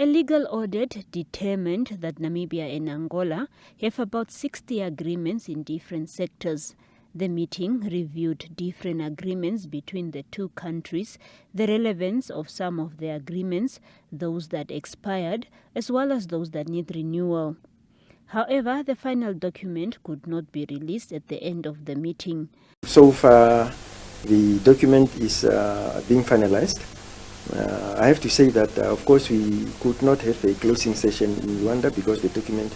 legal audit determined that Namibia and Angola have about 60 agreements in different sectors. The meeting reviewed different agreements between the two countries, the relevance of some of the agreements, those that expired, as well as those that need renewal. However, the final document could not be released at the end of the meeting. So far, the document is being finalized. I have to say that, of course, we could not have a closing session in Rwanda because the document,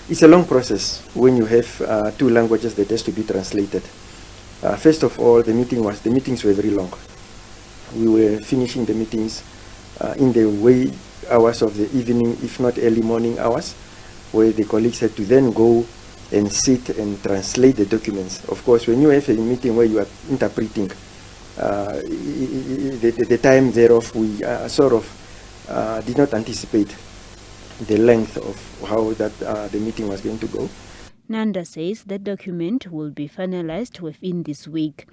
it's a long process when you have two languages that has to be translated. First of all, the meetings were very long. We were finishing the meetings in the wee hours of the evening, if not early morning hours, where the colleagues had to then go and sit and translate the documents. Of course, when you have a meeting where you are interpreting, the time thereof, we sort of did not anticipate the length of how the meeting was going to go. Nanda says the document will be finalized within this week.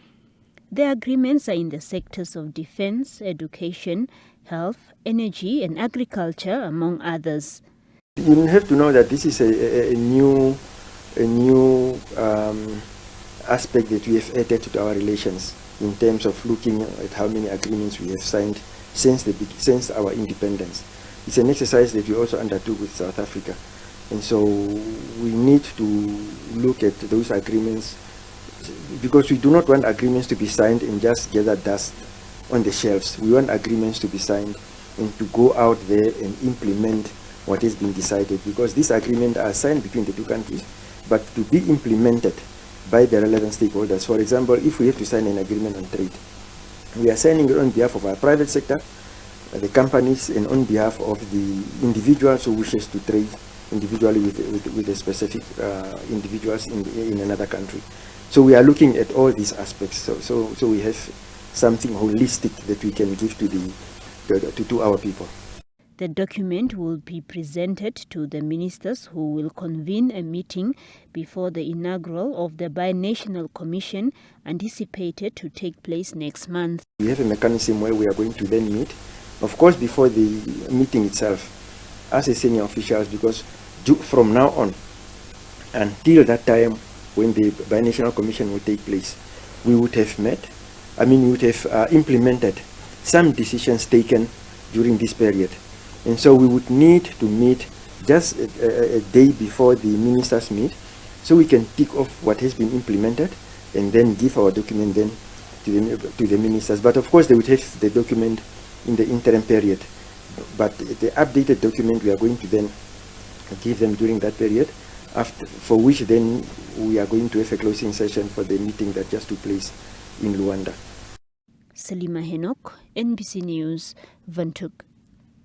The agreements are in the sectors of defense, education, health, energy, and agriculture, among others. You have to know that this is a new aspect that we have added to our relations in terms of looking at how many agreements we have signed since our independence. It's an exercise that we also undertook with South Africa. And so we need to look at those agreements because we do not want agreements to be signed and just gather dust on the shelves. We want agreements to be signed and to go out there and implement what has been decided, because these agreements are signed between the two countries, but to be implemented by the relevant stakeholders. For example, if we have to sign an agreement on trade, we are signing it on behalf of our private sector, the companies, and on behalf of the individuals who wishes to trade individually with the specific individuals in another country. So we are looking at all these aspects. So we have something holistic that we can give to our people. The document will be presented to the ministers, who will convene a meeting before the inaugural of the Binational Commission, anticipated to take place next month. We have a mechanism where we are going to then meet, of course, before the meeting itself, as a senior officials, because from now on until that time when the Binational Commission will take place, we would have we would have implemented some decisions taken during this period. And so we would need to meet just a day before the ministers meet, so we can tick off what has been implemented and then give our document then to the ministers. But of course they would have the document in the interim period. But the updated document we are going to then give them during that period, for which then we are going to have a closing session for the meeting that just took place in Luanda. Salima Henok, NBC News, Windhoek.